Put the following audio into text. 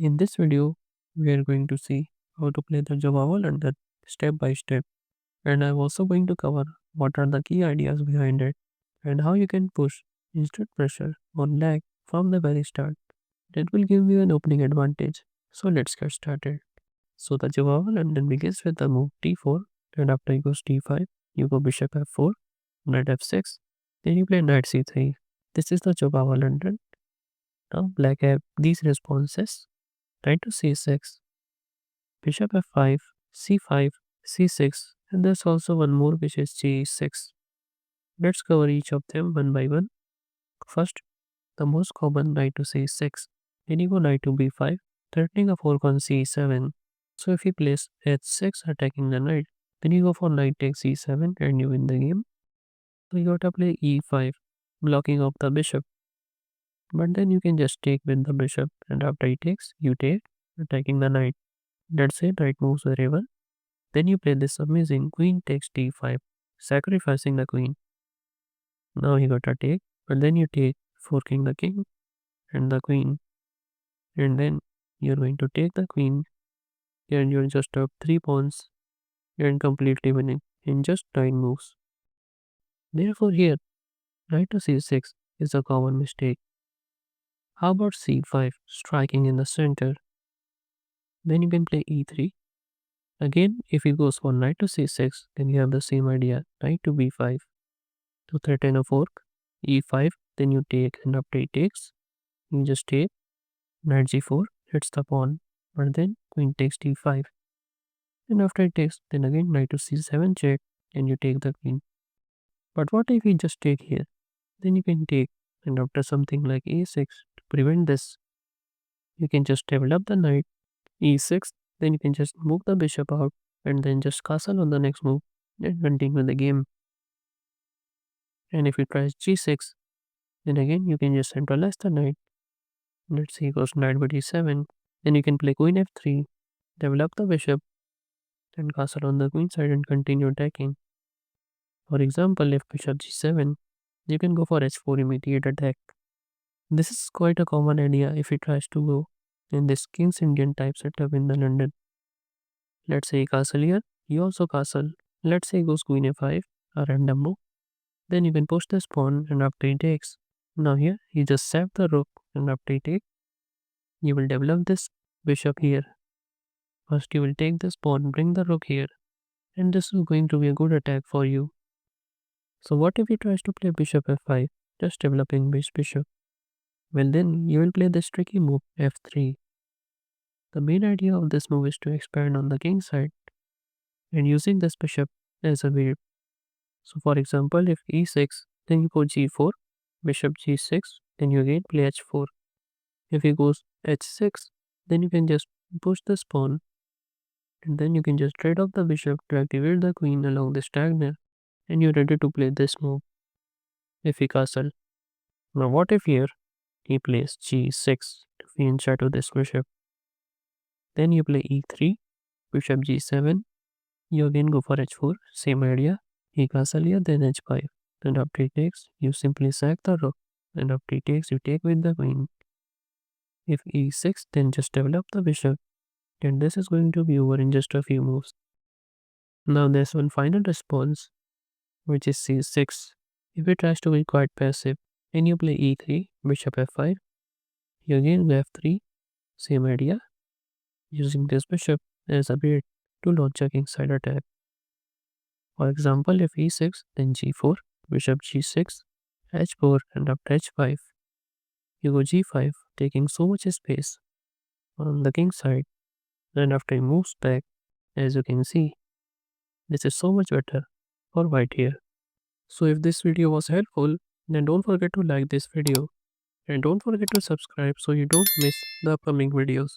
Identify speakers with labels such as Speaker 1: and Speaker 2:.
Speaker 1: In this video, we are going to see how to play the Jobava London step by step, and I'm also going to cover what are the key ideas behind it and how you can push instant pressure on lag from the very start. That will give you an opening advantage. So let's get started. So the Jobava London begins with the move d4, and after you go d5, you go bishop f4, knight f6, then you play knight c3. This is the Jobava London. Now black have these responses. Knight to c6, bishop f5, c5, c6, and there's also one more which is g6. Let's cover each of them one by one. First, the most common knight to c6. Then you go knight to b5, threatening a fork on c7. So if you place h6 attacking the knight, then you go for knight takes c7 and you win the game. So you gotta play e5, blocking off the bishop. But then you can just take with the bishop, and after he takes, you take, attacking the knight. Let's say knight moves very well. Then you play this amazing queen takes d5, sacrificing the queen. Now you got a take, but then you take, forking the king and the queen, and then you're going to take the queen, and you're just up 3 pawns and completely winning in just 9 moves. Therefore, here, knight to c6 is a common mistake. How about c5, striking in the center? Then you can play e3. Again, if it goes for knight to c6, then you have the same idea, knight to b5 to threaten a fork, e5, then you take, and after it takes, you just take, knight g4 hits the pawn, but then queen takes d5, and after it takes, then again knight to c7 check, and you take the queen. But what if you just take here? Then you can take, and after something like a6, to prevent this, you can just develop the knight, e6, then you can just move the bishop out, and then just castle on the next move, and continue the game. And if you try g6, then again you can just centralize the knight. Let's say goes knight by d7. Then you can play queen f3, develop the bishop, and castle on the queen side and continue attacking. For example, if bishop g7, you can go for h4 immediate attack. This is quite a common idea if he tries to go in this King's Indian type setup in the London. Let's say castle here, you also castle. Let's say goes queen a5, a random move. Then you can push this pawn and after he takes. Now here, you just save the rook and after he takes, you will develop this bishop here. First you will take this pawn, bring the rook here, and this is going to be a good attack for you. So what if he tries to play bishop f5, just developing this bishop? Well then, you will play this tricky move f3. The main idea of this move is to expand on the king side and using this bishop as a weave. So for example, if e6, then you go g4, bishop g6, then you again play h4. If he goes h6, then you can just push this pawn and then you can just trade off the bishop to activate the queen along this diagonal and you're ready to play this move if he castle. Now what if here he plays g6 to fiend shadow this bishop. Then you play e3, bishop g7, you again go for h4, same idea, he castle here then h5, and after he takes, you simply sack the rook, and after he takes, you take with the queen. If e6, then just develop the bishop, and this is going to be over in just a few moves. Now there's one final response, which is c6. If it tries to be quite passive, then you play e3, bishop f5, you again go f3, same idea, using this bishop as a bait to launch a kingside attack. For example, if e6, then g4, bishop g6, h4, and after h5, you go g5, taking so much space on the king side, and after he moves back, as you can see, this is so much better for white here. So if this video was helpful, then don't forget to like this video, and don't forget to subscribe so you don't miss the upcoming videos.